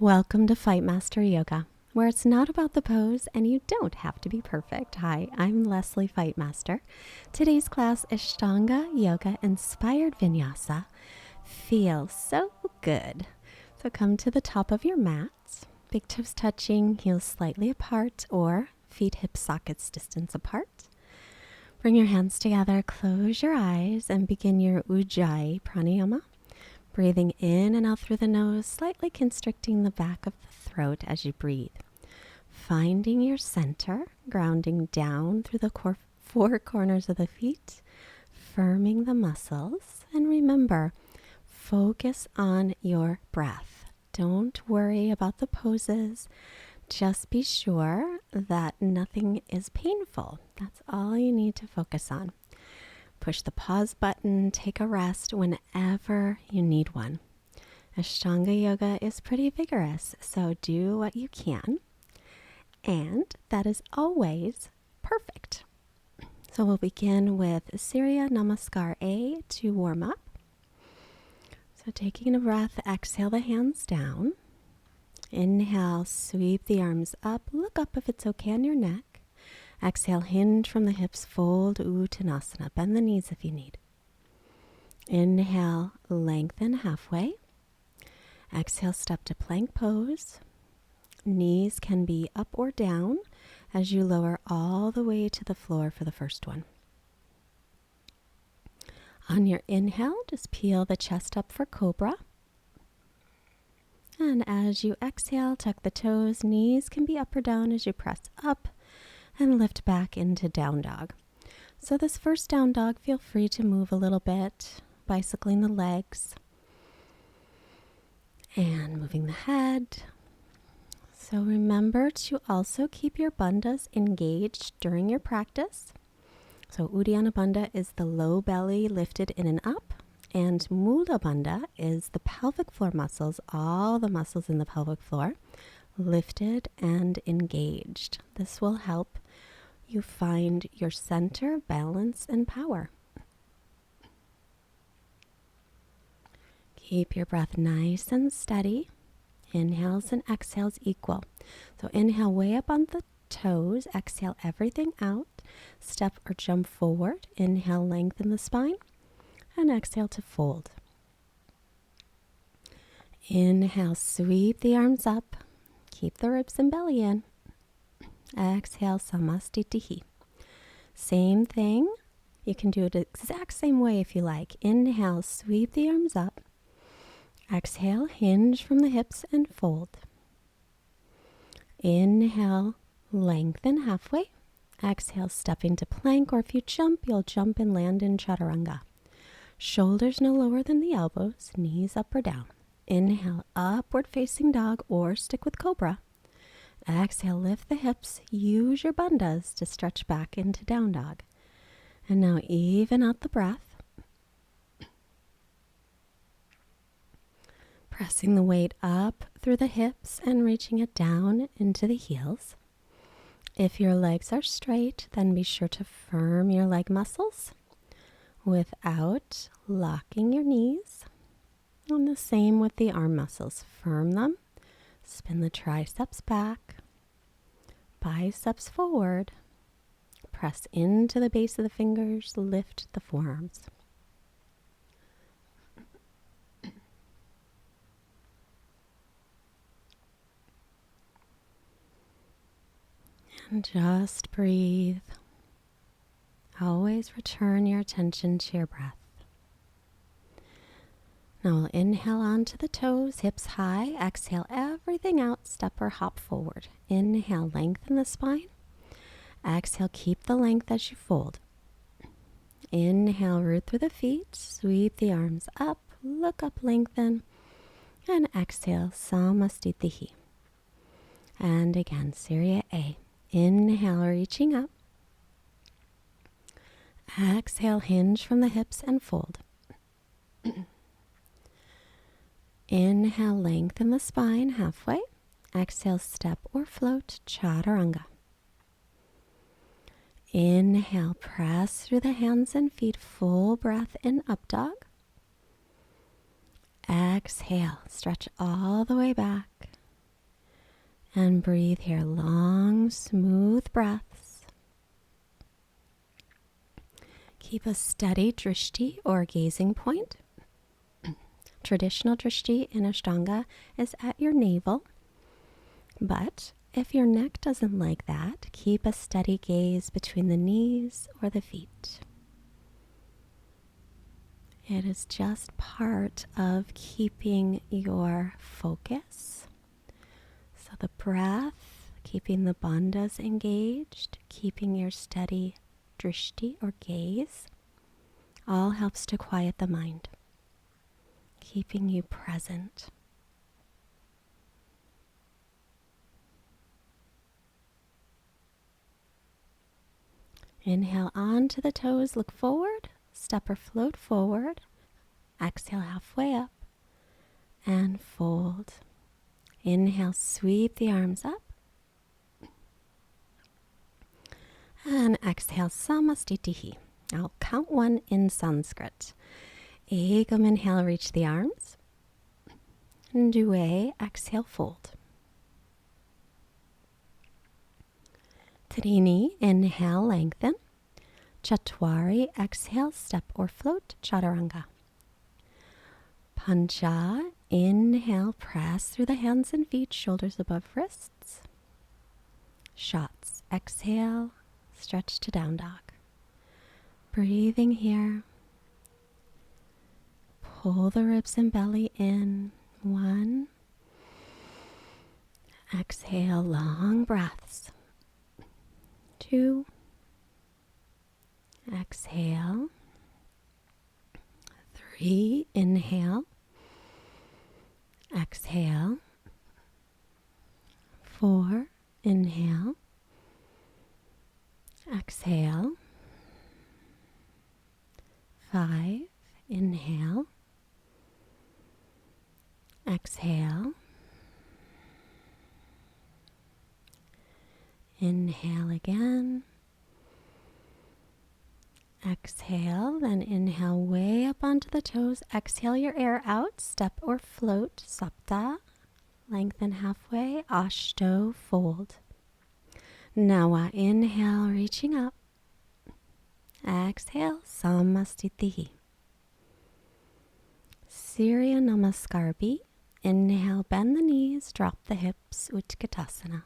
Welcome to Fightmaster Yoga, where it's not about the pose and you don't have to be perfect. Hi, I'm Leslie Fightmaster. Today's class, Ashtanga Yoga Inspired Vinyasa, feels so good. So come to the top of your mats, big toes touching, heels slightly apart, or feet hip sockets distance apart. Bring your hands together, close your eyes, and begin your Ujjayi pranayama. Breathing in and out through the nose, slightly constricting the back of the throat as you breathe. Finding your center, grounding down through the four corners of the feet, firming the muscles. And remember, focus on your breath. Don't worry about the poses. Just be sure that nothing is painful. That's all you need to focus on. Push the pause button, take a rest whenever you need one. Ashtanga yoga is pretty vigorous, so do what you can. And that is always perfect. So we'll begin with Surya Namaskar A to warm up. So taking a breath, exhale the hands down. Inhale, sweep the arms up. Look up if it's okay on your neck. Exhale, hinge from the hips, fold Uttanasana. Bend the knees if you need. Inhale, lengthen halfway. Exhale, step to plank pose. Knees can be up or down as you lower all the way to the floor for the first one. On your inhale, just peel the chest up for cobra. And as you exhale, tuck the toes. Knees can be up or down as you press up and lift back into down dog. So this first down dog, feel free to move a little bit, bicycling the legs and moving the head. So remember to also keep your bandhas engaged during your practice. So Uddiyana Bandha is the low belly lifted in and up, and Mula Bandha is the pelvic floor muscles, all the muscles in the pelvic floor, lifted and engaged. This will help you find your center, balance, and power. Keep your breath nice and steady. Inhales and exhales equal. So inhale way up on the toes. Exhale everything out. Step or jump forward. Inhale, lengthen the spine. And exhale to fold. Inhale, sweep the arms up. Keep the ribs and belly in. Exhale, samastitihi. Same thing. You can do it the exact same way if you like. Inhale, sweep the arms up. Exhale, hinge from the hips and fold. Inhale, lengthen halfway. Exhale, step into plank, or if you jump, you'll jump and land in Chaturanga. Shoulders no lower than the elbows, knees up or down. Inhale, upward facing dog or stick with cobra. Exhale, lift the hips. Use your bandhas to stretch back into down dog. And now even out the breath. Pressing the weight up through the hips and reaching it down into the heels. If your legs are straight, then be sure to firm your leg muscles without locking your knees. And the same with the arm muscles. Firm them. Spin the triceps back. Biceps forward. Press into the base of the fingers. Lift the forearms. And just breathe. Always return your attention to your breath. Now we'll inhale onto the toes, hips high. Exhale everything out, step or hop forward. Inhale, lengthen the spine. Exhale, keep the length as you fold. Inhale, root through the feet. Sweep the arms up, look up, lengthen. And exhale, samastitihi. And again, Surya A. Inhale, reaching up. Exhale, hinge from the hips and fold. Inhale, lengthen the spine halfway. Exhale, step or float, Chaturanga. Inhale, press through the hands and feet, full breath in up dog. Exhale, stretch all the way back. And breathe here, long, smooth breaths. Keep a steady drishti or gazing point. Traditional drishti in Ashtanga is at your navel, but if your neck doesn't like that, keep a steady gaze between the knees or the feet. It is just part of keeping your focus. So the breath, keeping the bandhas engaged, keeping your steady drishti or gaze, all helps to quiet the mind, keeping you present. Inhale onto the toes, look forward, step or float forward. Exhale halfway up and fold. Inhale, sweep the arms up. And exhale, samastitihi. I'll count one in Sanskrit. Ekam, inhale, reach the arms. Due, exhale, fold. Trini, inhale, lengthen. Chatwari, exhale, step or float, Chaturanga. Pancha, inhale, press through the hands and feet, shoulders above wrists. Shots, exhale, stretch to down dog. Breathing here. Pull the ribs and belly in. 1. Exhale, long breaths. 2. Exhale. 3. Inhale. Exhale. 4. Inhale. Exhale. 5. Inhale. Exhale. Inhale again. Exhale, then inhale way up onto the toes. Exhale your air out, step or float, sapta. Lengthen halfway, ashto, fold. Nawa, inhale, reaching up. Exhale, samastitihi. Surya Namaskar B. Inhale, bend the knees, drop the hips, Utkatasana.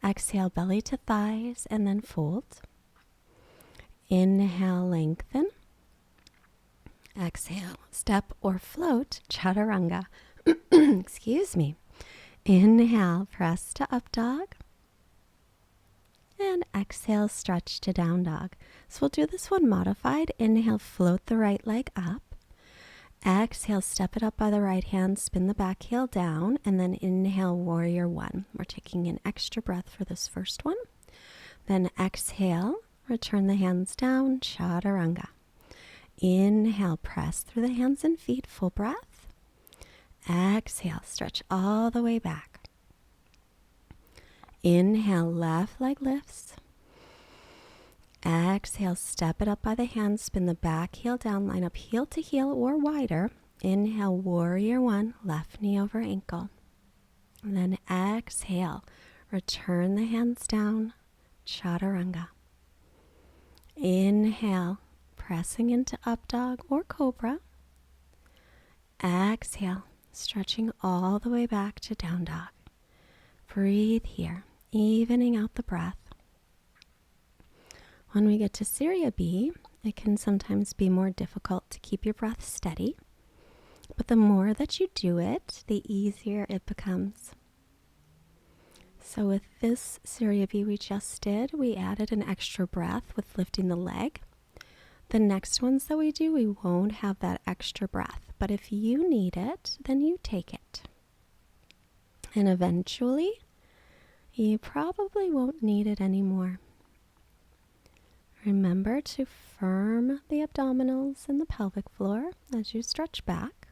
Exhale, belly to thighs, and then fold. Inhale, lengthen. Exhale, step or float, Chaturanga. Excuse me. Inhale, press to up dog. And exhale, stretch to down dog. So we'll do this one modified. Inhale, float the right leg up. Exhale, step it up by the right hand, spin the back heel down, and then inhale, warrior 1. We're taking an extra breath for this first one. Then exhale, return the hands down, Chaturanga. Inhale, press through the hands and feet, full breath. Exhale, stretch all the way back. Inhale, left leg lifts. Exhale, step it up by the hands, spin the back heel down, line up heel to heel or wider. Inhale, warrior 1, left knee over ankle. And then exhale, return the hands down, Chaturanga. Inhale, pressing into up dog or cobra. Exhale, stretching all the way back to down dog. Breathe here, evening out the breath. When we get to Surya B, it can sometimes be more difficult to keep your breath steady, but the more that you do it, the easier it becomes. So with this Surya B we just did, we added an extra breath with lifting the leg. The next ones that we do, we won't have that extra breath, but if you need it, then you take it. And eventually, you probably won't need it anymore. Remember to firm the abdominals and the pelvic floor as you stretch back.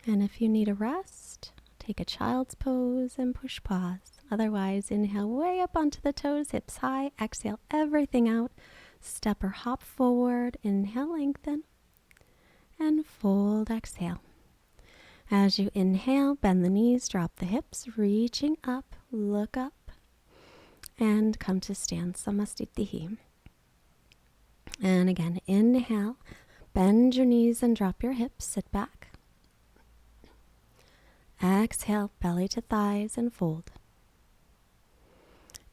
And if you need a rest, take a child's pose and push pause. Otherwise, inhale way up onto the toes, hips high. Exhale everything out. Step or hop forward. Inhale, lengthen. And fold, exhale. As you inhale, bend the knees, drop the hips, reaching up, look up, and come to stand Samastitihi. And again, inhale, bend your knees and drop your hips, sit back. Exhale, belly to thighs and fold.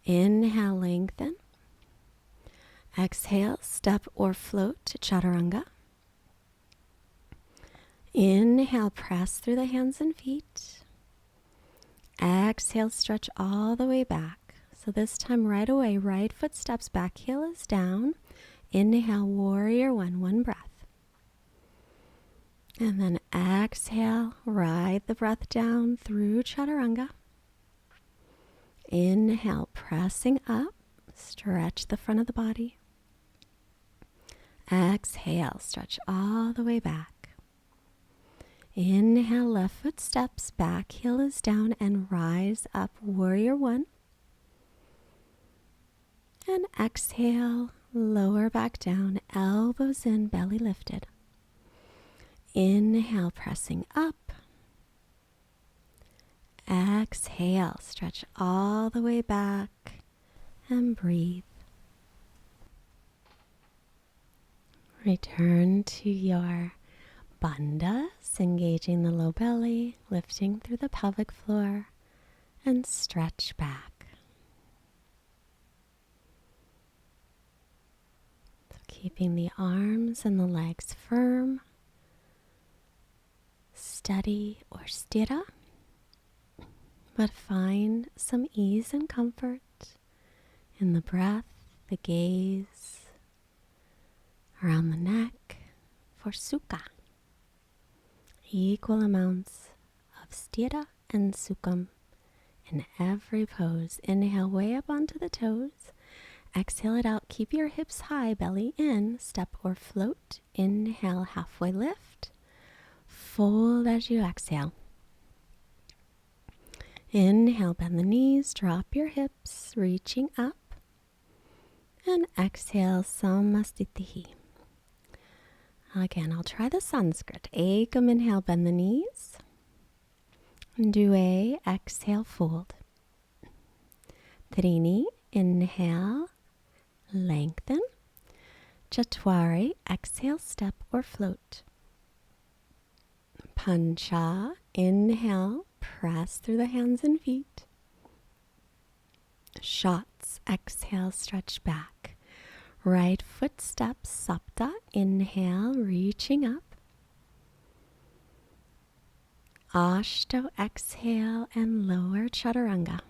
Inhale, lengthen. Exhale, step or float to Chaturanga. Inhale, press through the hands and feet. Exhale, stretch all the way back. So this time right away, right foot steps back, heel is down. Inhale, warrior one breath. And then exhale, ride the breath down through Chaturanga. Inhale, pressing up, stretch the front of the body. Exhale, stretch all the way back. Inhale, left foot steps back, heel is down, and rise up, warrior one. And exhale, lower back down, elbows in, belly lifted. Inhale, pressing up. Exhale, stretch all the way back and breathe. Return to your bandhas, engaging the low belly, lifting through the pelvic floor, and stretch back. So keeping the arms and the legs firm, steady or sthira, but find some ease and comfort in the breath, the gaze, around the neck for sukha. Equal amounts of sthira and sukham in every pose. Inhale way up onto the toes. Exhale it out. Keep your hips high, belly in. Step or float. Inhale, halfway lift. Fold as you exhale. Inhale, bend the knees, drop your hips, reaching up. And exhale, Samastitihi. Again, I'll try the Sanskrit. Ekam, inhale, bend the knees. Due, exhale, fold. Trini, inhale, lengthen. Chatwari, exhale, step or float. Pancha, inhale, press through the hands and feet. Shots, exhale, stretch back. Right foot steps, sapta, inhale, reaching up. Ashto, exhale, and lower Chaturanga.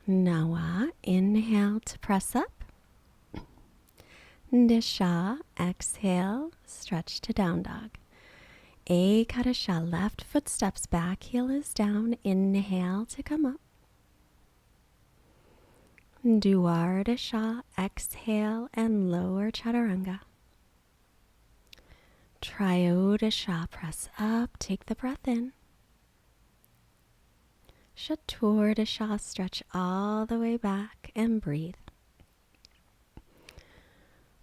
Nawa, inhale to press up. Disha, exhale, stretch to down dog. Ekadasha, left foot steps back, heel is down, inhale to come up. Dwardasha, exhale and lower Chaturanga. Triodasha, press up, take the breath in. Chaturdasha, stretch all the way back and breathe.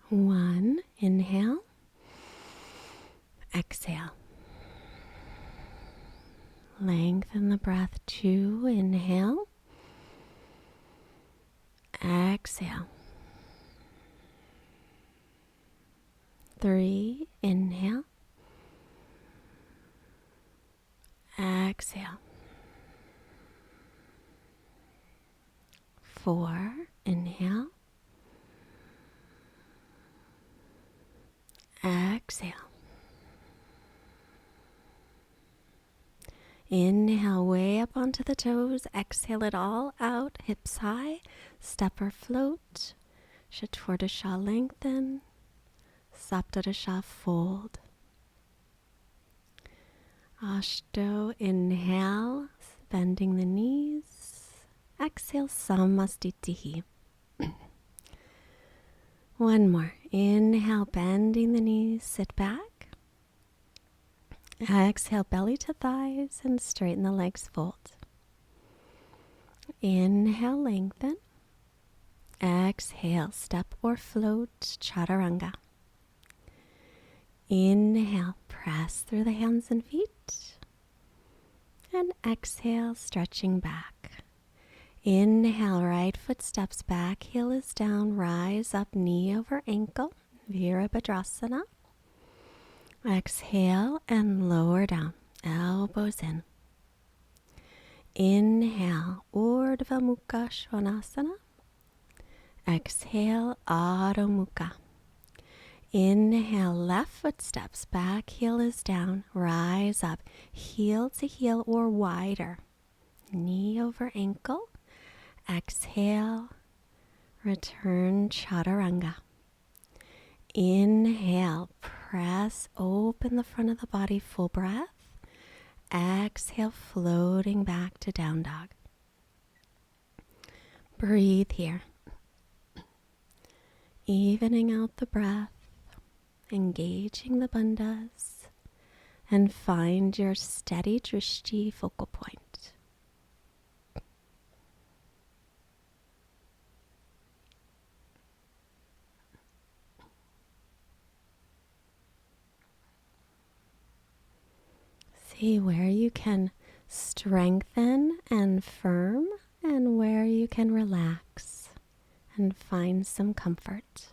1, inhale, exhale. Lengthen the breath. 2, inhale. Exhale. 3, inhale. Exhale. 4, inhale. Exhale. Inhale way up onto the toes. Exhale it all out. Hips high. Step or float. Chaturdasha, lengthen. Saptadasha, fold. Ashto, inhale, bending the knees. Exhale, Samastitihi. One more. Inhale, bending the knees. Sit back. Exhale, belly to thighs and straighten the legs, fold. Inhale, lengthen. Exhale, step or float, Chaturanga. Inhale, press through the hands and feet. And exhale, stretching back. Inhale, right foot steps back, heel is down, rise up, knee over ankle, Veerabhadra Sauna. Exhale and lower down, elbows in. Inhale, Urdhva Mukha Svanasana. Exhale, Adho Mukha. Inhale, left foot steps back, heel is down, rise up, heel to heel or wider. Knee over ankle. Exhale, return Chaturanga. Inhale, press open the front of the body, full breath. Exhale, floating back to down dog. Breathe here. Evening out the breath, engaging the bandhas, and find your steady drishti focal point. See where you can strengthen and firm and where you can relax and find some comfort.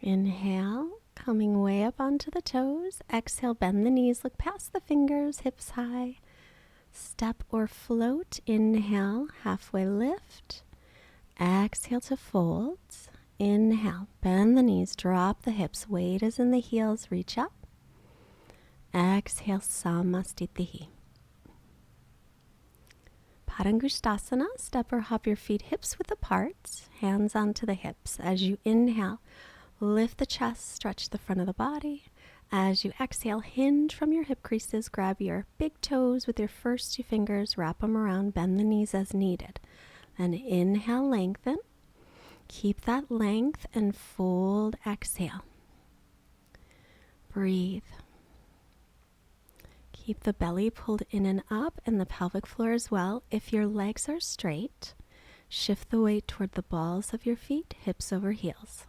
Inhale, coming way up onto the toes. Exhale, bend the knees, look past the fingers, hips high. Step or float. Inhale, halfway lift. Exhale to fold. Inhale, bend the knees, drop the hips. Weight is in the heels, reach up. Exhale, Samastitihi. Padangusthasana, step or hop your feet hips width apart, hands onto the hips. As you inhale, lift the chest, stretch the front of the body. As you exhale, hinge from your hip creases, grab your big toes with your first two fingers, wrap them around, bend the knees as needed. Then inhale, lengthen. Keep that length and fold, exhale. Breathe. Keep the belly pulled in and up and the pelvic floor as well. If your legs are straight, shift the weight toward the balls of your feet, hips over heels.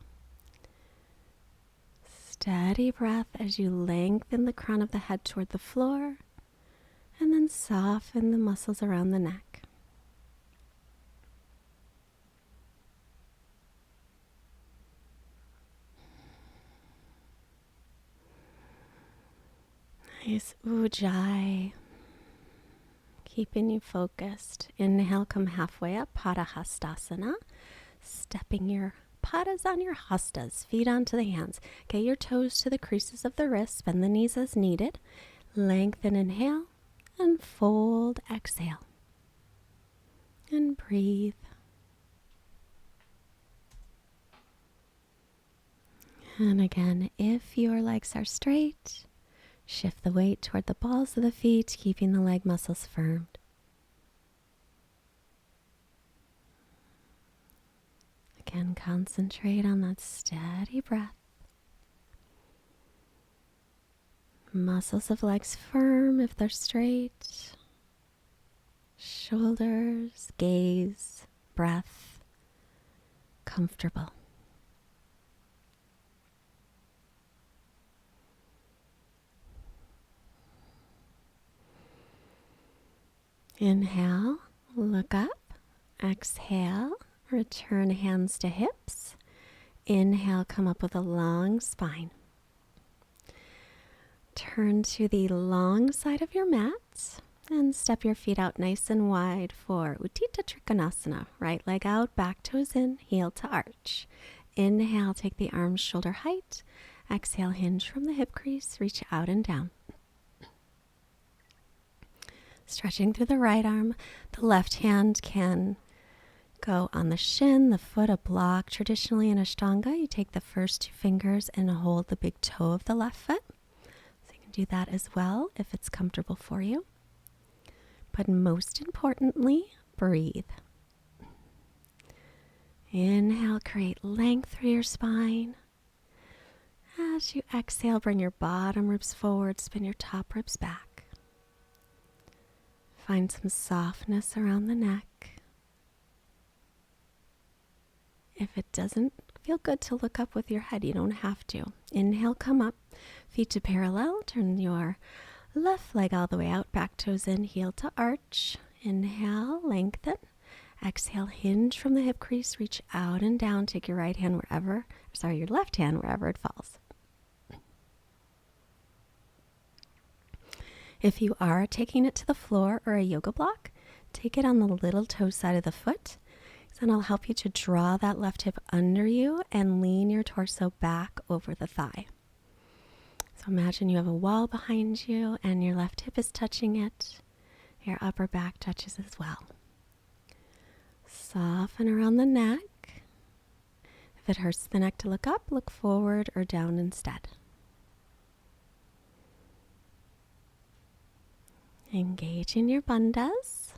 Steady breath as you lengthen the crown of the head toward the floor, and then soften the muscles around the neck. Nice ujjayi, keeping you focused. Inhale, come halfway up, Padahastasana, stepping your padas on your hastas, feet onto the hands. Get your toes to the creases of the wrists, bend the knees as needed. Lengthen, inhale, and fold, exhale. And breathe. And again, if your legs are straight, shift the weight toward the balls of the feet, keeping the leg muscles firm. Again, concentrate on that steady breath. Muscles of legs firm if they're straight. Shoulders, gaze, breath, comfortable. Inhale, look up. Exhale, return hands to hips. Inhale, come up with a long spine. Turn to the long side of your mat and step your feet out nice and wide for Utthita Trikonasana. Right leg out, back toes in, heel to arch. Inhale, take the arms shoulder height. Exhale, hinge from the hip crease, reach out and down. Stretching through the right arm, the left hand can go on the shin, the foot, a block. Traditionally in Ashtanga, you take the first two fingers and hold the big toe of the left foot. So you can do that as well if it's comfortable for you. But most importantly, breathe. Inhale, create length through your spine. As you exhale, bring your bottom ribs forward, spin your top ribs back. Find some softness around the neck. If it doesn't feel good to look up with your head, you don't have to. Inhale, come up, feet to parallel. Turn your left leg all the way out, back toes in, heel to arch. Inhale, lengthen. Exhale, hinge from the hip crease, reach out and down. Take your right hand your left hand wherever it falls. If you are taking it to the floor or a yoga block, take it on the little toe side of the foot. Then it'll help you to draw that left hip under you and lean your torso back over the thigh. So imagine you have a wall behind you and your left hip is touching it. Your upper back touches as well. Soften around the neck. If it hurts the neck to look up, look forward or down instead. Engage in your bandhas.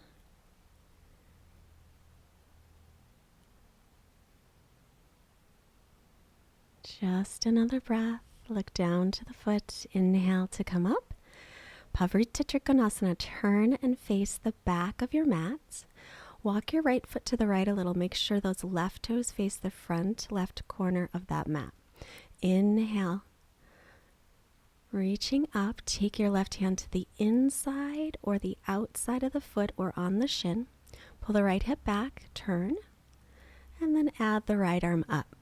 Just another breath. Look down to the foot. Inhale to come up. Parsvottanasana Trikonasana. Turn and face the back of your mat. Walk your right foot to the right a little. Make sure those left toes face the front left corner of that mat. Inhale. Reaching up, take your left hand to the inside or the outside of the foot or on the shin. Pull the right hip back, turn, and then add the right arm up.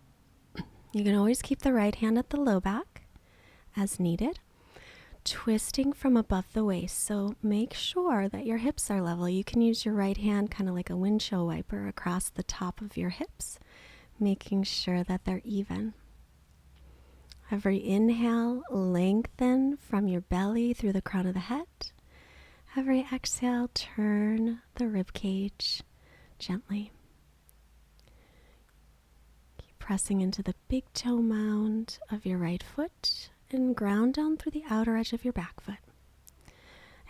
You can always keep the right hand at the low back as needed. Twisting from above the waist, so make sure that your hips are level. You can use your right hand kind of like a windshield wiper across the top of your hips, making sure that they're even. Every inhale, lengthen from your belly through the crown of the head. Every exhale, turn the rib cage gently. Keep pressing into the big toe mound of your right foot and ground down through the outer edge of your back foot.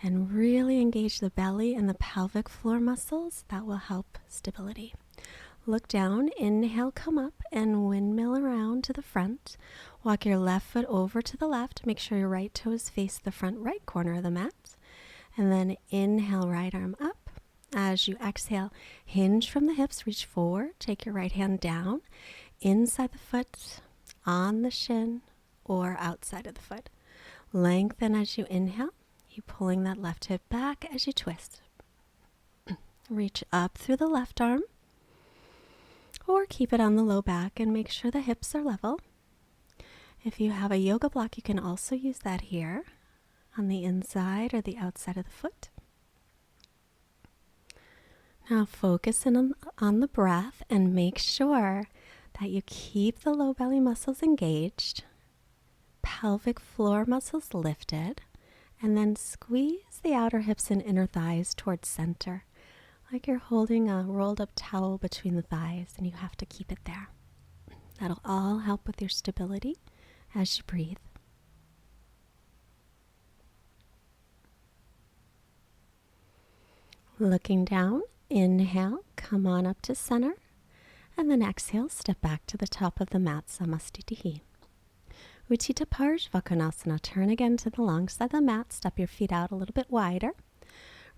And really engage the belly and the pelvic floor muscles. That will help stability. Look down, inhale, come up and windmill around to the front. Walk your left foot over to the left. Make sure your right toes face the front right corner of the mat. And then inhale, right arm up. As you exhale, hinge from the hips, reach forward. Take your right hand down, inside the foot, on the shin, or outside of the foot. Lengthen as you inhale. Keep pulling that left hip back as you twist. Reach up through the left arm. Or keep it on the low back and make sure the hips are level. If you have a yoga block, you can also use that here on the inside or the outside of the foot. Now focus in on the breath and make sure that you keep the low belly muscles engaged, pelvic floor muscles lifted, and then squeeze the outer hips and inner thighs towards center. Like you're holding a rolled up towel between the thighs and you have to keep it there. That'll all help with your stability as you breathe. Looking down, inhale, come on up to center, and then exhale, step back to the top of the mat, Samastitihi. Uttita Parsvottanasana, turn again to the long side of the mat, step your feet out a little bit wider.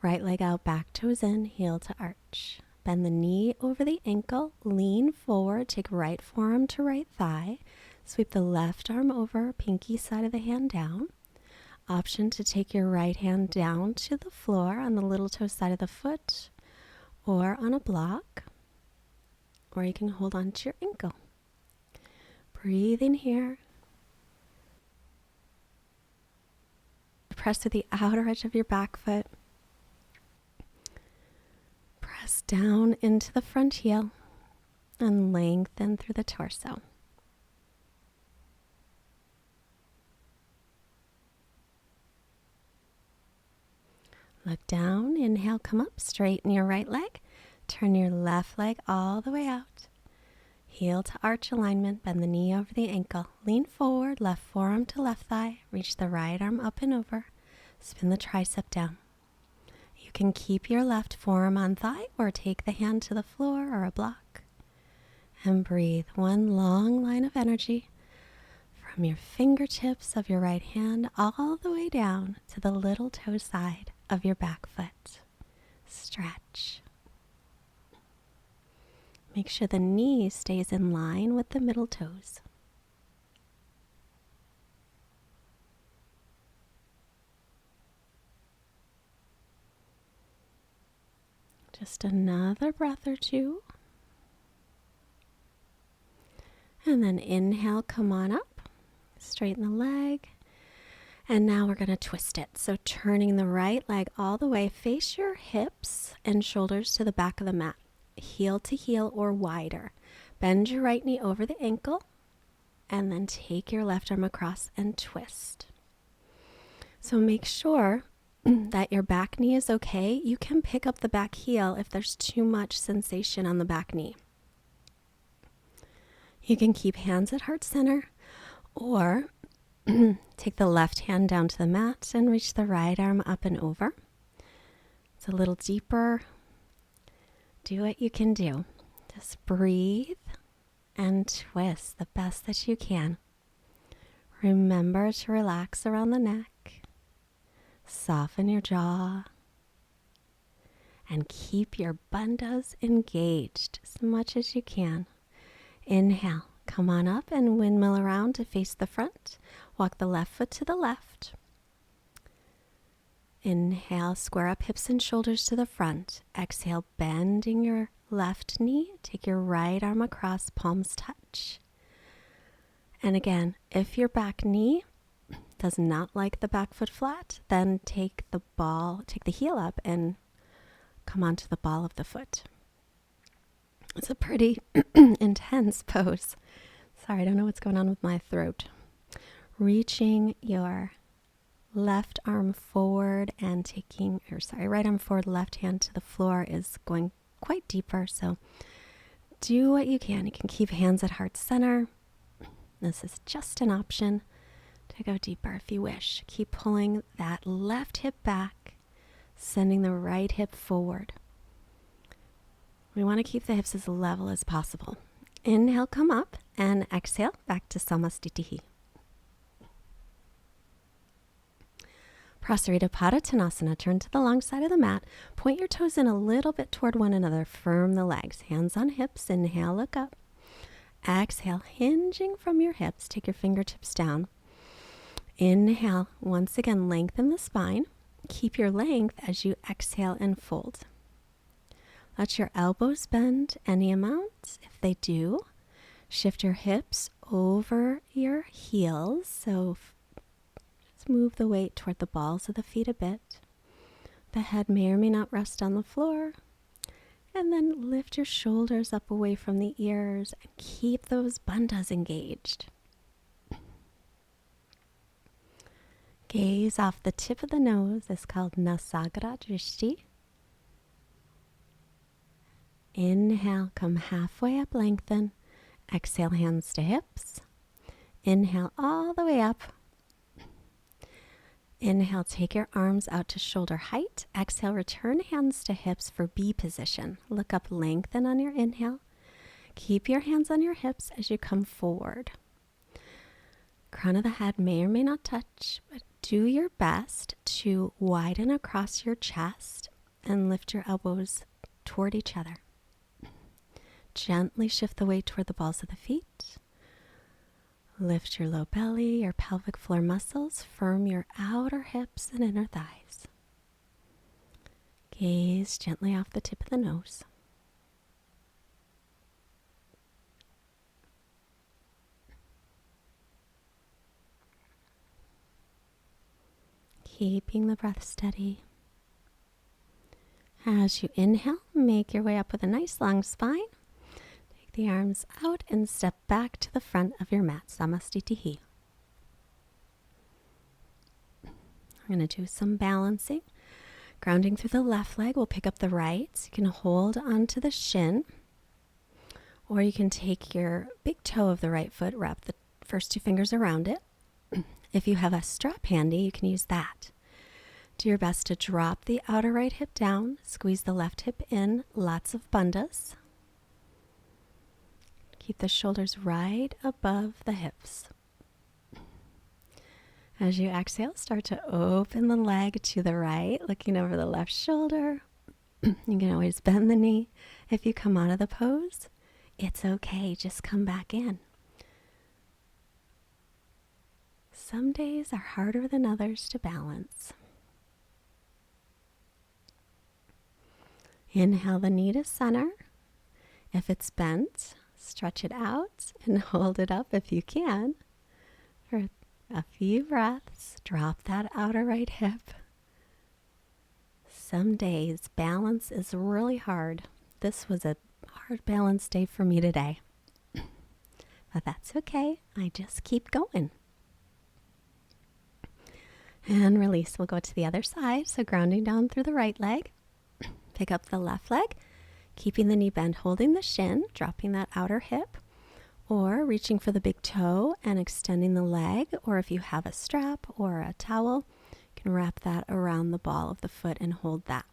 Right leg out, back toes in, heel to arch. Bend the knee over the ankle, lean forward, take right forearm to right thigh. Sweep the left arm over, pinky side of the hand down. Option to take your right hand down to the floor on the little toe side of the foot or on a block. Or you can hold on to your ankle. Breathe in here. Press to the outer edge of your back foot. Press down into the front heel and lengthen through the torso. Look down, inhale, come up, straighten your right leg. Turn your left leg all the way out. Heel to arch alignment, bend the knee over the ankle. Lean forward, left forearm to left thigh. Reach the right arm up and over. Spin the tricep down. You can keep your left forearm on thigh or take the hand to the floor or a block. And breathe one long line of energy from your fingertips of your right hand all the way down to the little toe side of your back foot. Stretch. Make sure the knee stays in line with the middle toes. Just another breath or two. And then inhale, come on up. Straighten the leg. And now we're going to twist it. So turning the right leg all the way, face your hips and shoulders to the back of the mat. Heel to heel or wider. Bend your right knee over the ankle. And then take your left arm across and twist. So make sure that your back knee is okay. You can pick up the back heel if there's too much sensation on the back knee. You can keep hands at heart center or take the left hand down to the mat and reach the right arm up and over. It's a little deeper. Do what you can do. Just breathe and twist the best that you can. Remember to relax around the neck. Soften your jaw. And keep your bandhas engaged as much as you can. Inhale, come on up and windmill around to face the front. Walk the left foot to the left. Inhale, square up hips and shoulders to the front. Exhale, bending your left knee. Take your right arm across, palms touch. And again, if your back knee does not like the back foot flat, then take the heel up and come onto the ball of the foot. It's a pretty intense pose. Sorry, I don't know what's going on with my throat. Reaching your left arm forward and right arm forward, left hand to the floor is going quite deeper. So do what you can. You can keep hands at heart center. This is just an option to go deeper if you wish. Keep pulling that left hip back, sending the right hip forward. We want to keep the hips as level as possible. Inhale, come up, and exhale, back to Samastitihi. Prasarita Padottanasana, turn to the long side of the mat. Point your toes in a little bit toward one another. Firm the legs. Hands on hips. Inhale, look up. Exhale, hinging from your hips. Take your fingertips down. Inhale, once again, lengthen the spine. Keep your length as you exhale and fold. Let your elbows bend any amount. If they do, shift your hips over your heels. So just move the weight toward the balls of the feet a bit. The head may or may not rest on the floor. And then lift your shoulders up away from the ears and keep those bandhas engaged. Gaze off the tip of the nose. It's called Nasagra Drishti. Inhale, come halfway up, lengthen. Exhale, hands to hips. Inhale all the way up. Inhale, take your arms out to shoulder height. Exhale, return hands to hips for B position. Look up, lengthen on your inhale. Keep your hands on your hips as you come forward. Crown of the head may or may not touch, but do your best to widen across your chest and lift your elbows toward each other. Gently shift the weight toward the balls of the feet. Lift your low belly, your pelvic floor muscles. Firm your outer hips and inner thighs. Gaze gently off the tip of the nose. Keeping the breath steady. As you inhale, make your way up with a nice long spine. Take the arms out and step back to the front of your mat, Samastitihi. I'm going to do some balancing. Grounding through the left leg, we'll pick up the right. So you can hold onto the shin, or you can take your big toe of the right foot, wrap the first two fingers around it. If you have a strap handy, you can use that. Do your best to drop the outer right hip down, squeeze the left hip in, lots of bandhas. Keep the shoulders right above the hips. As you exhale, start to open the leg to the right, looking over the left shoulder. You can always bend the knee if you come out of the pose. It's okay, just come back in. Some days are harder than others to balance. Inhale the knee to center. If it's bent, stretch it out and hold it up if you can. For a few breaths, drop that outer right hip. Some days balance is really hard. This was a hard balance day for me today. But that's okay. I just keep going. And release. We'll go to the other side. So grounding down through the right leg. Pick up the left leg. Keeping the knee bent, holding the shin, dropping that outer hip. Or reaching for the big toe and extending the leg. Or if you have a strap or a towel, you can wrap that around the ball of the foot and hold that.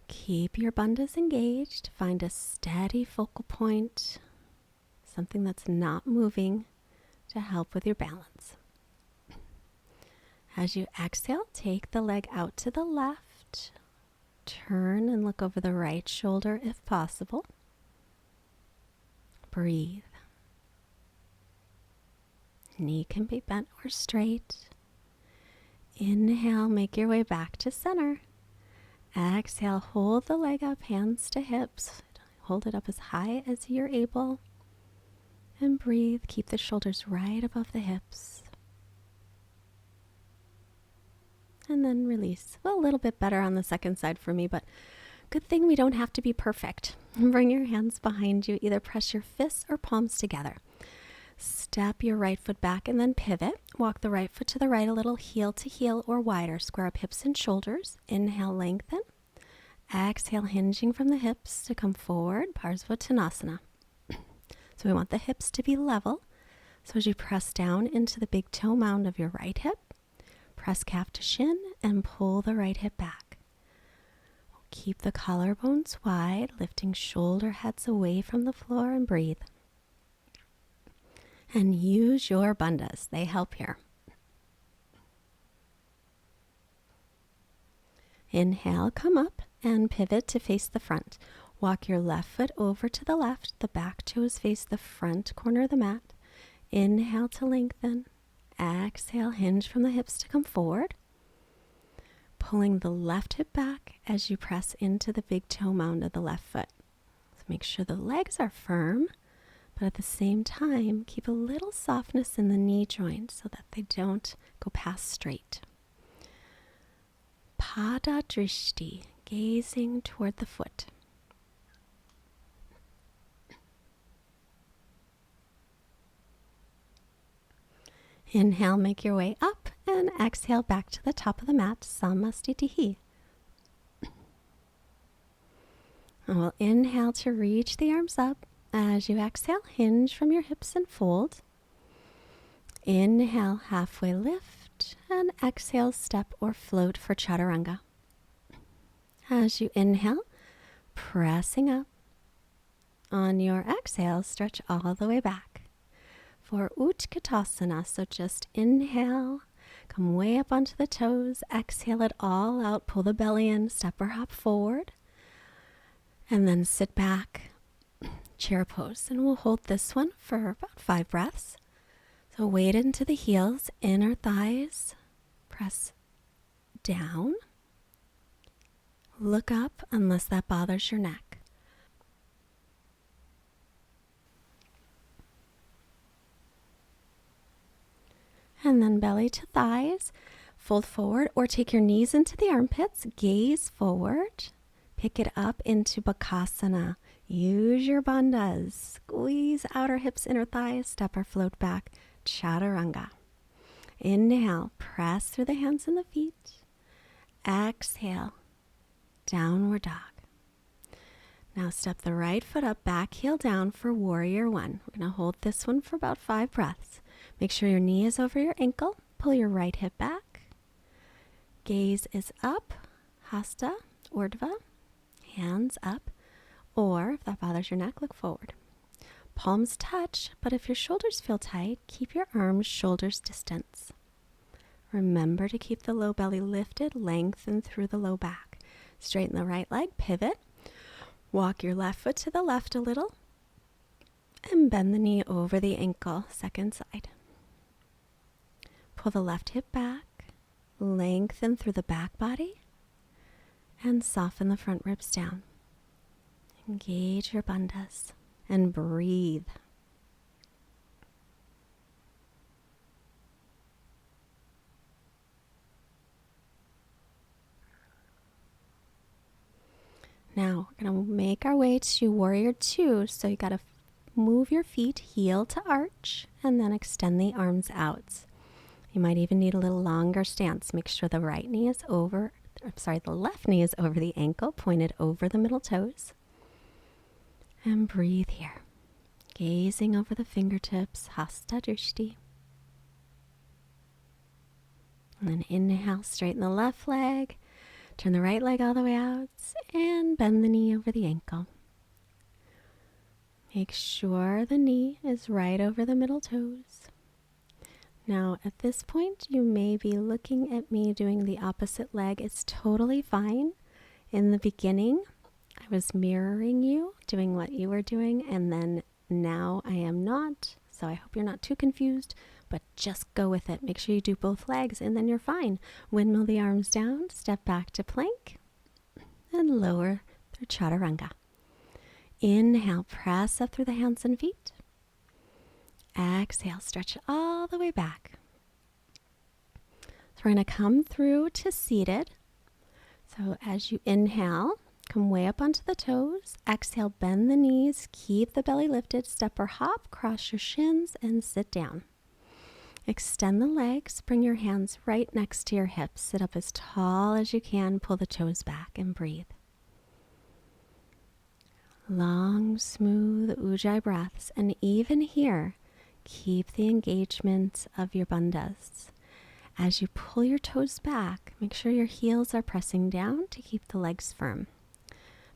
Keep your bandhas engaged. Find a steady focal point. Something that's not moving to help with your balance. As you exhale, take the leg out to the left. Turn and look over the right shoulder if possible. Breathe. Knee can be bent or straight. Inhale, make your way back to center. Exhale, hold the leg up, hands to hips. Hold it up as high as you're able. And breathe. Keep the shoulders right above the hips. And then release. Well, a little bit better on the second side for me, but good thing we don't have to be perfect. Bring your hands behind you. Either press your fists or palms together. Step your right foot back and then pivot. Walk the right foot to the right a little, heel to heel or wider. Square up hips and shoulders. Inhale, lengthen. Exhale, hinging from the hips to come forward. Parsvottanasana. So we want the hips to be level. So as you press down into the big toe mound of your right hip, press calf to shin and pull the right hip back. Keep the collarbones wide, lifting shoulder heads away from the floor and breathe. And use your bandhas. They help here. Inhale, come up and pivot to face the front. Walk your left foot over to the left. The back toes face the front corner of the mat. Inhale to lengthen. Exhale, hinge from the hips to come forward. Pulling the left hip back as you press into the big toe mound of the left foot. So make sure the legs are firm, but at the same time, keep a little softness in the knee joint so that they don't go past straight. Pada drishti, gazing toward the foot. Inhale, make your way up, and exhale back to the top of the mat, samastitihi. And we'll inhale to reach the arms up. As you exhale, hinge from your hips and fold. Inhale, halfway lift, and exhale, step or float for Chaturanga. As you inhale, pressing up. On your exhale, stretch all the way back. For Utkatasana, so just inhale, come way up onto the toes, exhale it all out, pull the belly in, step or hop forward, and then sit back, chair pose. And we'll hold this one for about 5 breaths. So weight into the heels, inner thighs, press down, look up unless that bothers your neck. And then belly to thighs, fold forward or take your knees into the armpits, gaze forward, pick it up into Bakasana. Use your bandhas, squeeze outer hips, inner thighs, step or float back, Chaturanga. Inhale, press through the hands and the feet. Exhale, downward dog. Now step the right foot up, back heel down for warrior one. We're going to hold this one for about 5 breaths. Make sure your knee is over your ankle. Pull your right hip back. Gaze is up, hasta, urdhva, hands up. Or if that bothers your neck, look forward. Palms touch, but if your shoulders feel tight, keep your arms shoulders distance. Remember to keep the low belly lifted, lengthen through the low back. Straighten the right leg, pivot. Walk your left foot to the left a little and bend the knee over the ankle, second side. Pull the left hip back, lengthen through the back body, and soften the front ribs down. Engage your bandhas and breathe. Now we're going to make our way to Warrior Two. So you got to move your feet heel to arch and then extend the arms out. You might even need a little longer stance. Make sure the left knee is over the ankle, pointed over the middle toes. And breathe here. Gazing over the fingertips, Hasta Drishti. And then inhale, straighten the left leg. Turn the right leg all the way out and bend the knee over the ankle. Make sure the knee is right over the middle toes. Now, at this point, you may be looking at me doing the opposite leg. It's totally fine. In the beginning, I was mirroring you, doing what you were doing, and then now I am not. So I hope you're not too confused, but just go with it. Make sure you do both legs, and then you're fine. Windmill the arms down, step back to plank, and lower through Chaturanga. Inhale, press up through the hands and feet. Exhale, stretch all the way back. So we're going to come through to seated. So as you inhale, come way up onto the toes. Exhale, bend the knees, keep the belly lifted, step or hop, cross your shins, and sit down. Extend the legs, bring your hands right next to your hips. Sit up as tall as you can, pull the toes back, and breathe. Long, smooth Ujjayi breaths, and even here, keep the engagement of your bandhas. As you pull your toes back, make sure your heels are pressing down to keep the legs firm.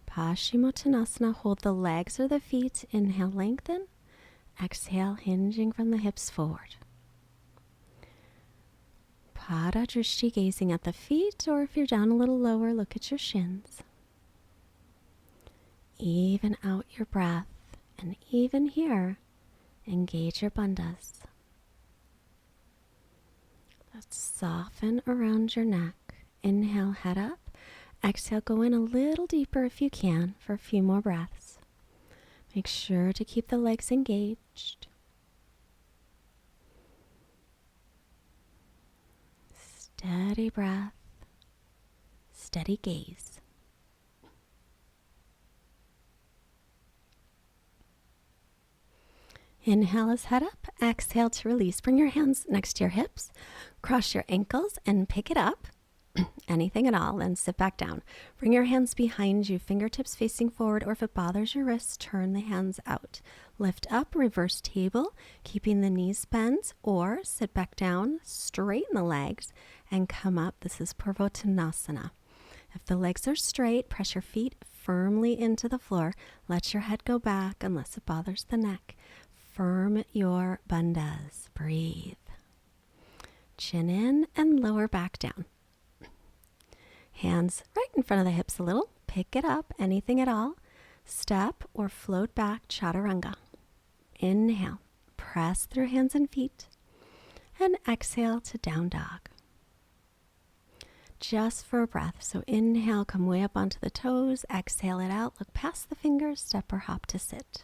Paschimottanasana, hold the legs or the feet. Inhale, lengthen. Exhale, hinging from the hips forward. Pada Drishti, gazing at the feet, or if you're down a little lower, look at your shins. Even out your breath, and even here, engage your bandhas. Let's soften around your neck. Inhale, head up. Exhale, go in a little deeper if you can for a few more breaths. Make sure to keep the legs engaged. Steady breath, steady gaze. Inhale as head up. Exhale to release. Bring your hands next to your hips. Cross your ankles and pick it up. Anything at all, and sit back down. Bring your hands behind you, fingertips facing forward, or if it bothers your wrists, turn the hands out. Lift up, reverse table, keeping the knees bent, or sit back down, straighten the legs, and come up. This is Parsvottanasana. If the legs are straight, press your feet firmly into the floor. Let your head go back unless it bothers the neck. Firm your bandhas. Breathe. Chin in and lower back down. Hands right in front of the hips a little. Pick it up, anything at all. Step or float back, Chaturanga. Inhale, press through hands and feet. And exhale to down dog. Just for a breath. So inhale, come way up onto the toes. Exhale it out. Look past the fingers, step or hop to sit.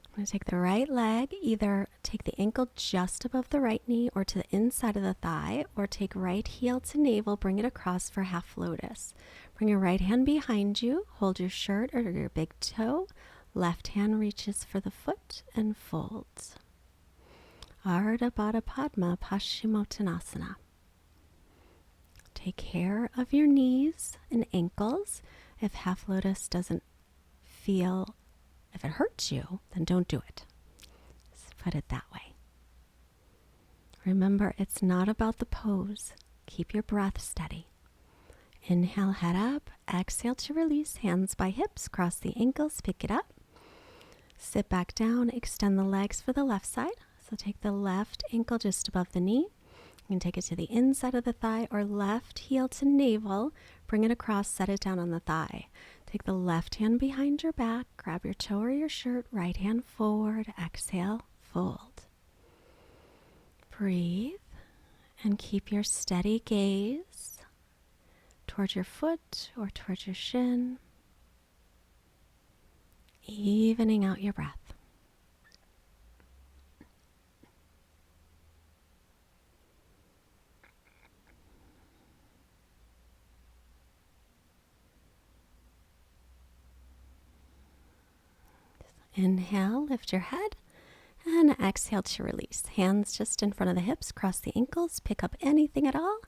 I'm going to take the right leg, either take the ankle just above the right knee or to the inside of the thigh, or take right heel to navel, bring it across for half lotus. Bring your right hand behind you, hold your shirt or your big toe, left hand reaches for the foot and folds. Ardha Padma, Paschimottanasana. Take care of your knees and ankles. If half lotus doesn't feel If it hurts you, then don't do it. Let's put it that way. Remember, it's not about the pose. Keep your breath steady. Inhale, head up. Exhale to release. Hands by hips. Cross the ankles. Pick it up. Sit back down. Extend the legs for the left side. So take the left ankle just above the knee. You can take it to the inside of the thigh or left heel to navel. Bring it across. Set it down on the thigh. Take the left hand behind your back, grab your toe or your shirt, right hand forward, exhale, fold. Breathe and keep your steady gaze towards your foot or towards your shin, evening out your breath. Inhale, lift your head, and exhale to release. Hands just in front of the hips, cross the ankles, pick up anything at all.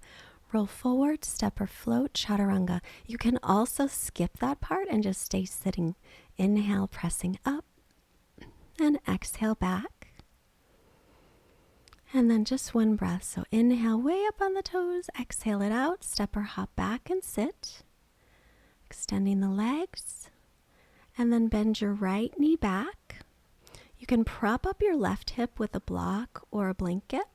Roll forward, step or float, Chaturanga. You can also skip that part and just stay sitting. Inhale, pressing up, and exhale back. And then just one breath. So inhale way up on the toes, exhale it out, step or hop back and sit. Extending the legs. And then bend your right knee back. You can prop up your left hip with a block or a blanket.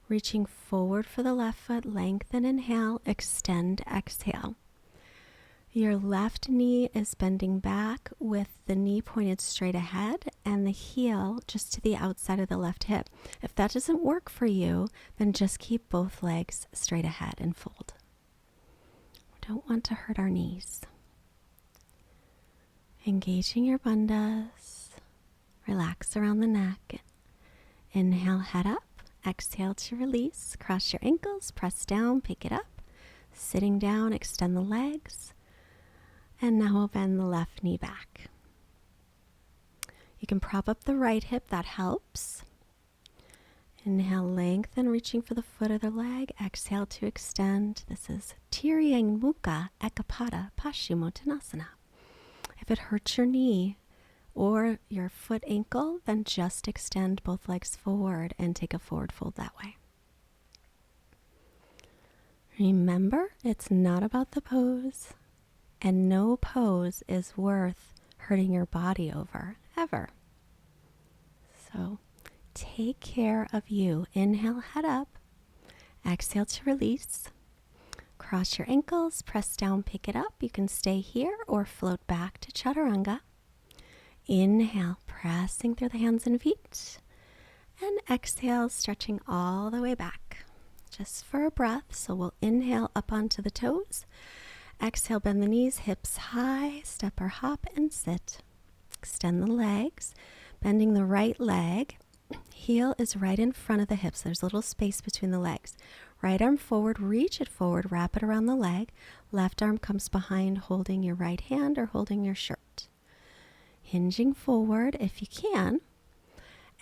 Reaching forward for the left foot, lengthen, inhale, extend, exhale. Your left knee is bending back with the knee pointed straight ahead and the heel just to the outside of the left hip. If that doesn't work for you, then just keep both legs straight ahead and fold. We don't want to hurt our knees. Engaging your bandhas, relax around the neck. Inhale, head up. Exhale to release. Cross your ankles, press down, pick it up. Sitting down, extend the legs. And now we'll bend the left knee back. You can prop up the right hip, that helps. Inhale, lengthen, reaching for the foot or the leg. Exhale to extend. This is Tiryan Mukha Ekapada Paschimottanasana. If it hurts your knee or your foot ankle, then just extend both legs forward and take a forward fold that way. Remember, it's not about the pose, and no pose is worth hurting your body over, ever. So take care of you. Inhale, head up. Exhale to release. Cross your ankles, press down, pick it up. You can stay here or float back to Chaturanga. Inhale, pressing through the hands and feet. And exhale, stretching all the way back. Just for a breath. So we'll inhale up onto the toes. Exhale, bend the knees, hips high, step or hop and sit. Extend the legs, bending the right leg. Heel is right in front of the hips. There's a little space between the legs. Right arm forward, reach it forward, wrap it around the leg. Left arm comes behind, holding your right hand or holding your shirt. Hinging forward if you can.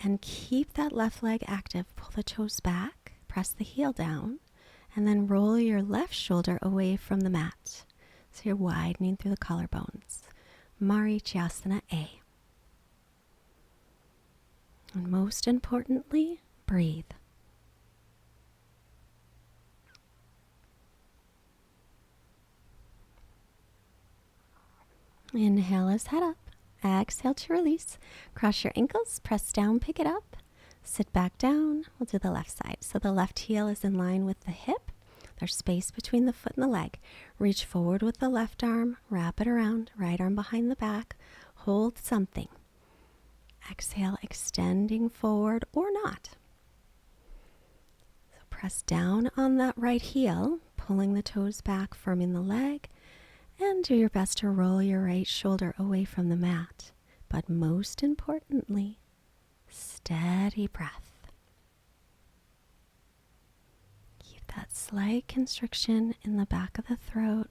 And keep that left leg active. Pull the toes back, press the heel down, and then roll your left shoulder away from the mat. So you're widening through the collarbones. Marichyasana A. And most importantly, breathe. Inhale as head up. Exhale to release. Cross your ankles, press down, pick it up. Sit back down. We'll do the left side. So the left heel is in line with the hip. There's space between the foot and the leg. Reach forward with the left arm, wrap it around, right arm behind the back. Hold something. Exhale, extending forward or not. So press down on that right heel, pulling the toes back, firming the leg. And do your best to roll your right shoulder away from the mat. But most importantly, steady breath. Keep that slight constriction in the back of the throat.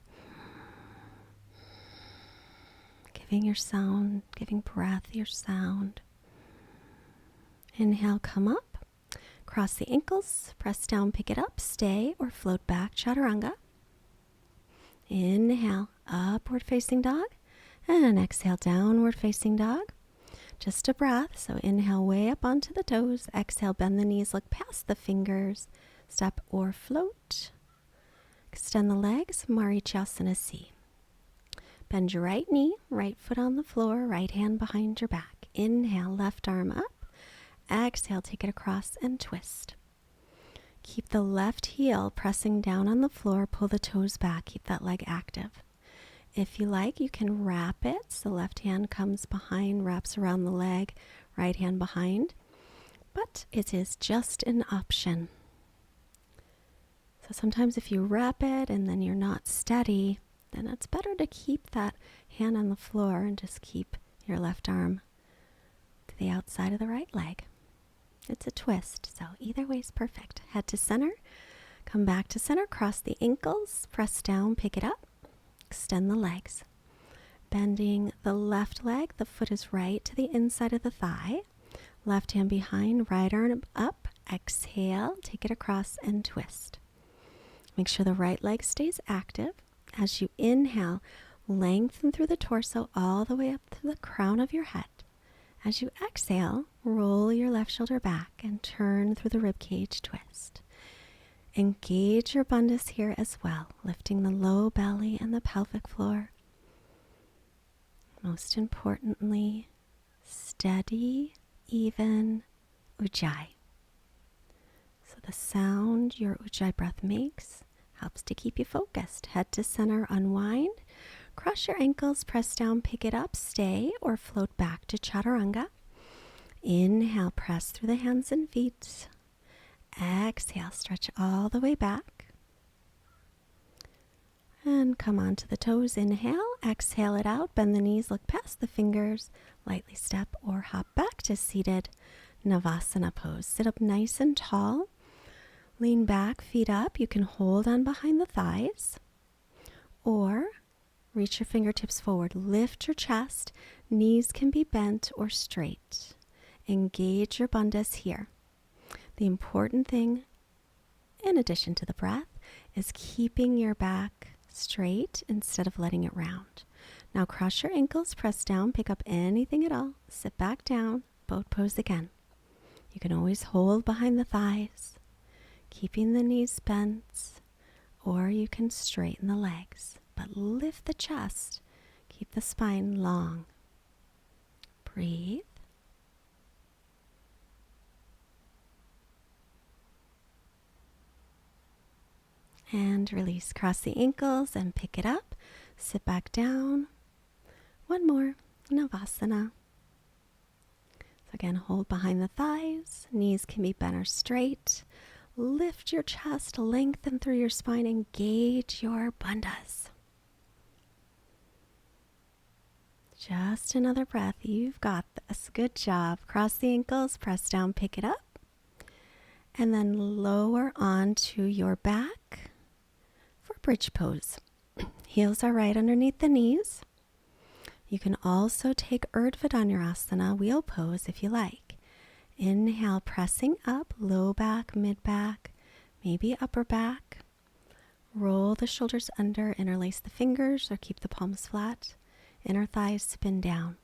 Giving breath your sound. Inhale, come up. Cross the ankles, press down, pick it up, stay or float back, Chaturanga. Inhale, upward facing dog, and exhale, downward facing dog. Just a breath, so inhale way up onto the toes, exhale, bend the knees, look past the fingers, step or float. Extend the legs, Marichyasana C. Bend your right knee, right foot on the floor, right hand behind your back. Inhale, left arm up, exhale, take it across and twist. Keep the left heel pressing down on the floor, pull the toes back, keep that leg active. If you like, you can wrap it. So left hand comes behind, wraps around the leg, right hand behind. But it is just an option. So sometimes if you wrap it and then you're not steady, then it's better to keep that hand on the floor and just keep your left arm to the outside of the right leg. It's a twist, so either way is perfect. Head to center, come back to center, cross the ankles, press down, pick it up, extend the legs. Bending the left leg, the foot is right to the inside of the thigh. Left hand behind, right arm up, exhale, take it across and twist. Make sure the right leg stays active. As you inhale, lengthen through the torso all the way up to the crown of your head. As you exhale, roll your left shoulder back and turn through the ribcage twist. Engage your bandhas here as well, lifting the low belly and the pelvic floor. Most importantly, steady, even ujjayi. So the sound your ujjayi breath makes helps to keep you focused. Head to center, unwind. Cross your ankles, press down, pick it up, stay, or float back to Chaturanga. Inhale, press through the hands and feet. Exhale, stretch all the way back. And come onto the toes. Inhale, exhale it out. Bend the knees, look past the fingers. Lightly step or hop back to seated Navasana Pose. Sit up nice and tall. Lean back, feet up. You can hold on behind the thighs or reach your fingertips forward. Lift your chest. Knees can be bent or straight. Engage your bandhas here. The important thing, in addition to the breath, is keeping your back straight instead of letting it round. Now cross your ankles, press down, pick up anything at all. Sit back down, boat pose again. You can always hold behind the thighs, keeping the knees bent, or you can straighten the legs. But lift the chest. Keep the spine long. Breathe. And release. Cross the ankles and pick it up. Sit back down. One more. Navasana. So again, hold behind the thighs. Knees can be bent or straight. Lift your chest. Lengthen through your spine. Engage your bandhas. Just another breath. You've got this. Good job. Cross the ankles. Press down. Pick it up. And then lower onto your back for bridge pose. Heels are right underneath the knees. You can also take Veerabhadra wheel pose if you like. Inhale, pressing up, low back, mid back, maybe upper back. Roll the shoulders under, interlace the fingers or keep the palms flat. Inner thighs spin down.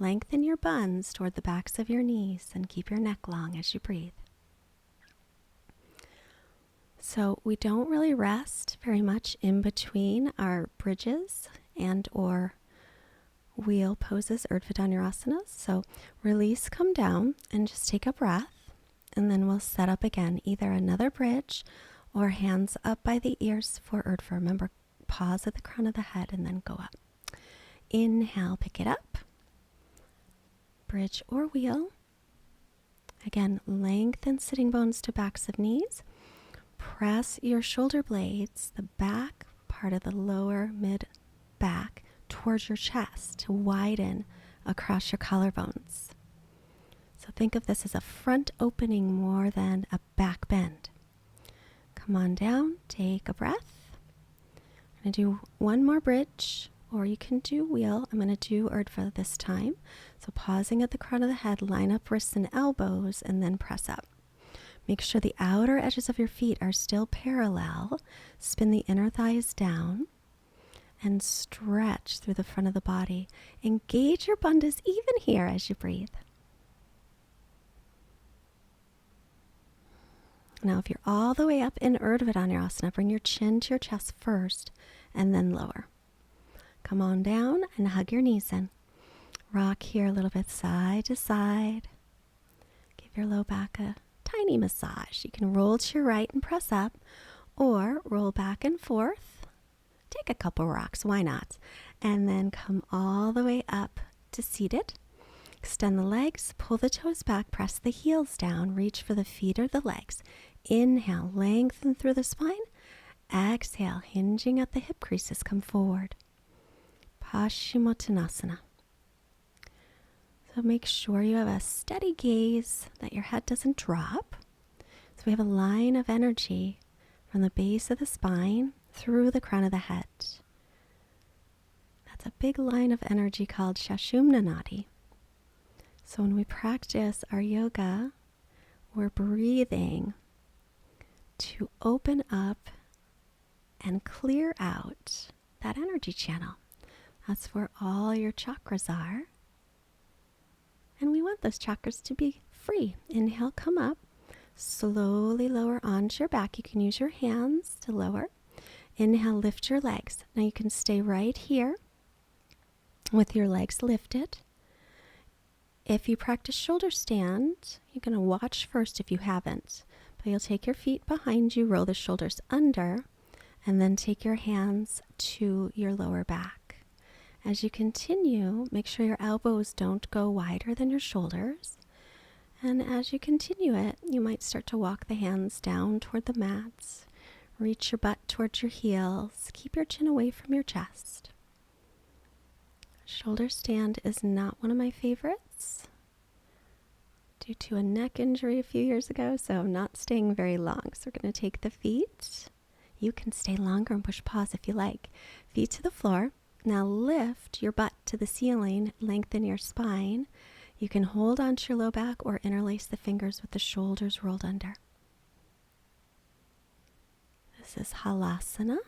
Lengthen your buns toward the backs of your knees and keep your neck long as you breathe. So we don't really rest very much in between our bridges and or wheel poses, Urdhva. So release, come down, and just take a breath. And then we'll set up again, either another bridge or hands up by the ears for Urdhva. Remember, pause at the crown of the head and then go up. Inhale, pick it up. Bridge or wheel. Again, lengthen sitting bones to backs of knees. Press your shoulder blades, the back part of the lower mid back, towards your chest to widen across your collarbones. So think of this as a front opening more than a back bend. Come on down, take a breath. I'm going to do one more bridge, or you can do wheel. I'm going to do Urdhva this time. So pausing at the crown of the head, line up wrists and elbows, and then press up. Make sure the outer edges of your feet are still parallel. Spin the inner thighs down and stretch through the front of the body. Engage your bandhas even here as you breathe. Now, if you're all the way up in Urdhva, bring your chin to your chest first and then lower. Come on down and hug your knees in. Rock here a little bit side to side. Give your low back a tiny massage. You can roll to your right and press up, or roll back and forth. take a couple rocks, why not? And then come all the way up to seated. Extend the legs, pull the toes back, press the heels down, reach for the feet or the legs. Inhale, lengthen through the spine. Exhale, hinging at the hip creases, come forward. Paschimottanasana. So make sure you have a steady gaze, that your head doesn't drop. So we have a line of energy from the base of the spine through the crown of the head. That's a big line of energy called Sushumna Nadi. So when we practice our yoga, we're breathing to open up and clear out that energy channel. That's where all your chakras are. And we want those chakras to be free. Inhale, come up. Slowly lower onto your back. You can use your hands to lower. Inhale, lift your legs. Now you can stay right here with your legs lifted. If you practice shoulder stand, you're going to watch first if you haven't. But you'll take your feet behind you, roll the shoulders under, and then take your hands to your lower back. As you continue, make sure your elbows don't go wider than your shoulders. And as you continue it, you might start to walk the hands down toward the mats. Reach your butt towards your heels. Keep your chin away from your chest. Shoulder stand is not one of my favorites due to a neck injury a few years ago, so I'm not staying very long. So we're going to take the feet. You can stay longer and push pause if you like. Feet to the floor. Now lift your butt to the ceiling, lengthen your spine. You can hold onto your low back or interlace the fingers with the shoulders rolled under. This is Halasana.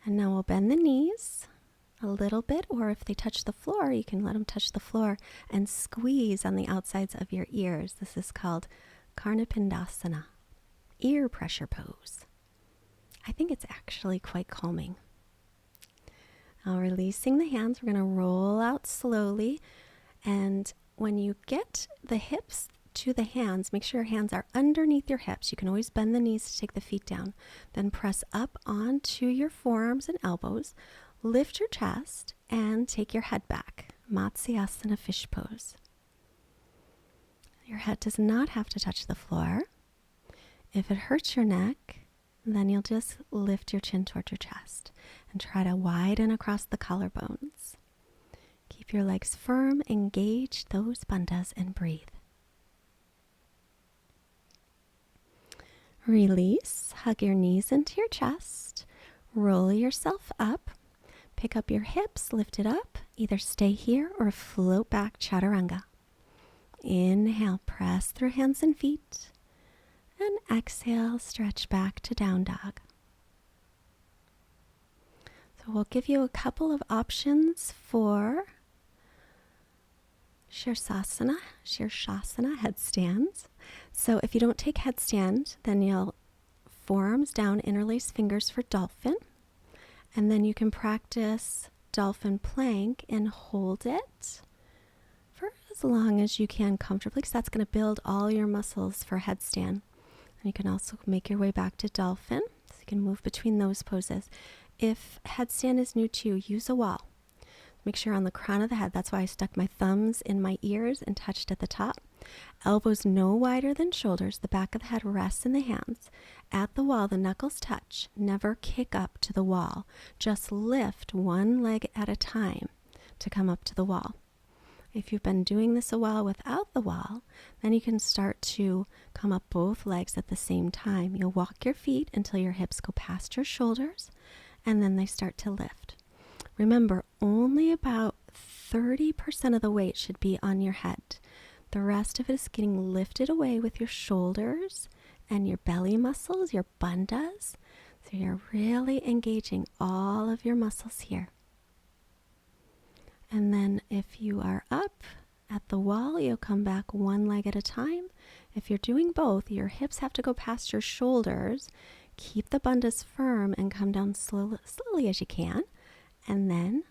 And now we'll bend the knees a little bit, or if they touch the floor, you can let them touch the floor and squeeze on the outsides of your ears. This is called Karnapindasana, ear pressure pose. I think it's actually quite calming. Now releasing the hands, we're going to roll out slowly. And when you get the hips to the hands, make sure your hands are underneath your hips. You can always bend the knees to take the feet down. Then press up onto your forearms and elbows. Lift your chest and take your head back. Matsyasana fish pose. Your head does not have to touch the floor. If it hurts your neck, then you'll just lift your chin towards your chest and try to widen across the collarbones. Keep your legs firm, engage those bandhas, and breathe. Release, hug your knees into your chest, roll yourself up, pick up your hips, lift it up, either stay here or float back, Chaturanga. Inhale, press through hands and feet. And exhale, stretch back to down dog. So we'll give you a couple of options for Shirshasana, headstands. So if you don't take headstand, then you'll forearms down, interlace fingers for dolphin. And then you can practice dolphin plank and hold it for as long as you can comfortably, because that's going to build all your muscles for headstand. And you can also make your way back to dolphin, so you can move between those poses. If headstand is new to you, use a wall. Make sure you're on the crown of the head. That's why I stuck my thumbs in my ears and touched at the top. Elbows no wider than shoulders. The back of the head rests in the hands. At the wall, the knuckles touch. Never kick up to the wall. Just lift one leg at a time to come up to the wall. If you've been doing this a while without the wall, then you can start to come up both legs at the same time. You'll walk your feet until your hips go past your shoulders, and then they start to lift. Remember, only about 30% of the weight should be on your head. The rest of it is getting lifted away with your shoulders and your belly muscles, your bandhas. So you're really engaging all of your muscles here. And then if you are up at the wall, you'll come back one leg at a time. If you're doing both, your hips have to go past your shoulders. Keep the bandhas firm and come down slowly as you can. And then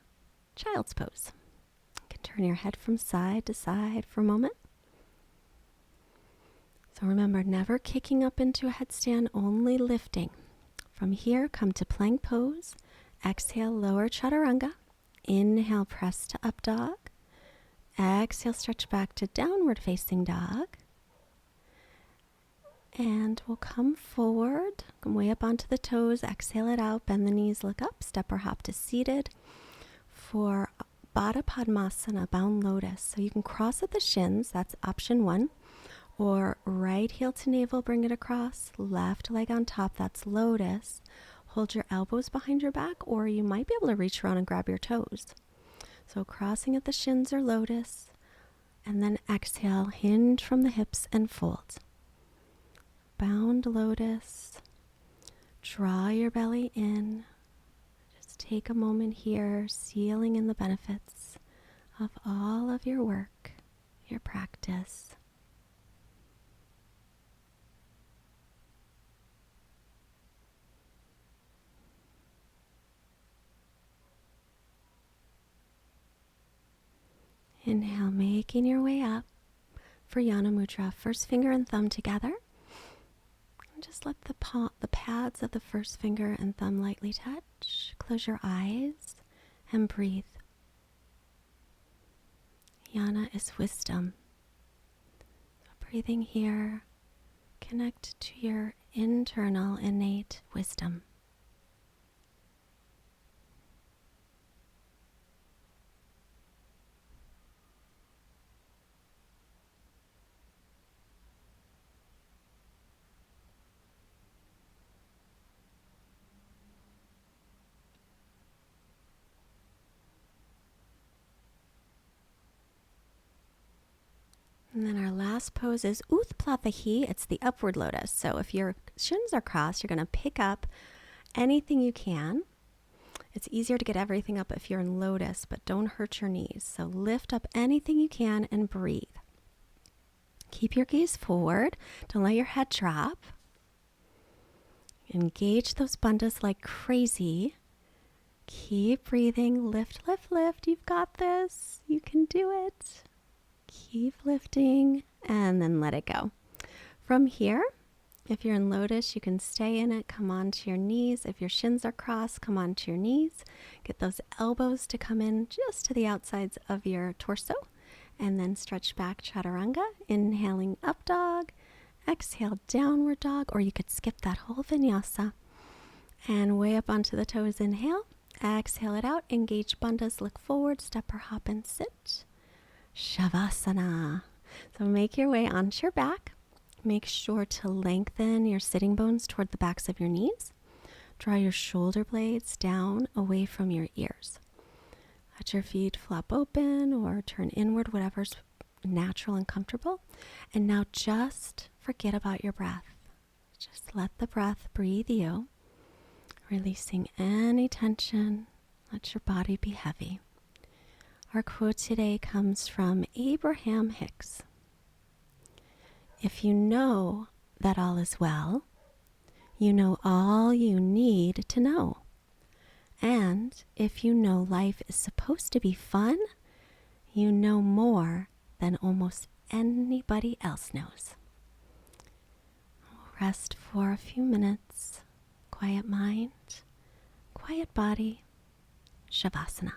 child's pose. You can turn your head from side to side for a moment. So remember, never kicking up into a headstand, only lifting From here, come to plank pose. Exhale, lower chaturanga. Inhale, press to up dog. Exhale, stretch back to downward facing dog. And we'll come forward, come way up onto the toes, exhale it out, bend the knees, look up, step or hop to seated for Baddha Padmasana, bound lotus. So you can cross at the shins, that's option 1, or right heel to navel, bring it across, left leg on top, that's lotus. Hold your elbows behind your back, or you might be able to reach around and grab your toes. So crossing at the shins or lotus, and then exhale, hinge from the hips and fold. Bound lotus, draw your belly in. Just take a moment here, sealing in the benefits of all of your work, your practice. Inhale, making your way up for Yana Mudra. First finger and thumb together. Just let the pads of the first finger and thumb lightly touch. Close your eyes and breathe. Yana is wisdom. So breathing here, connect to your internal innate wisdom. And then our last pose is Utplatahi. It's the upward lotus. So if your shins are crossed, you're going to pick up anything you can. It's easier to get everything up if you're in lotus, but don't hurt your knees. So lift up anything you can and breathe. Keep your gaze forward. Don't let your head drop. Engage those bandhas like crazy. Keep breathing. Lift, lift, lift. You've got this. You can do it. Keep lifting and then let it go. From here, if you're in lotus, you can stay in it. Come onto your knees. If your shins are crossed, come onto your knees. Get those elbows to come in just to the outsides of your torso. And then stretch back chaturanga. Inhaling up dog. Exhale downward dog. Or you could skip that whole vinyasa. And way up onto the toes. Inhale. Exhale it out. Engage bandhas. Look forward. Step or hop and sit. Shavasana. So make your way onto your back. Make sure to lengthen your sitting bones toward the backs of your knees. Draw your shoulder blades down away from your ears. Let your feet flop open or turn inward, whatever's natural and comfortable. And now just forget about your breath. Just let the breath breathe you, releasing any tension. Let your body be heavy. Our quote today comes from Abraham Hicks. If you know that all is well, you know all you need to know. And if you know life is supposed to be fun, you know more than almost anybody else knows. Rest for a few minutes. Quiet mind, quiet body, Shavasana.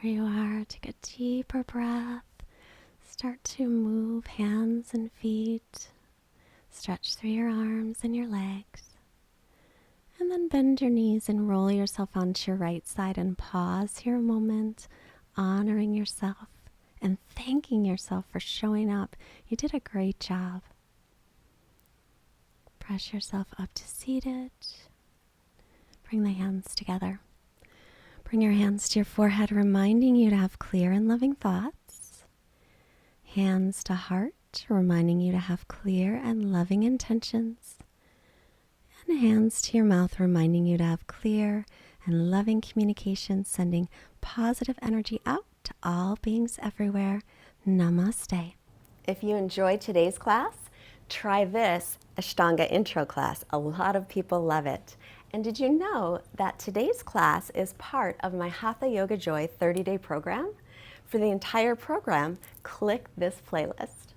Wherever you are, take a deeper breath. Start to move hands and feet. Stretch through your arms and your legs. And then bend your knees and roll yourself onto your right side and pause here a moment, honoring yourself and thanking yourself for showing up. You did a great job. Press yourself up to seated. Bring the hands together. Bring your hands to your forehead, reminding you to have clear and loving thoughts. Hands to heart, reminding you to have clear and loving intentions. And hands to your mouth, reminding you to have clear and loving communication, sending positive energy out to all beings everywhere. Namaste. If you enjoyed today's class, try this Ashtanga intro class. A lot of people love it. And did you know that today's class is part of my Hatha Yoga Joy 30-day program? For the entire program, click this playlist.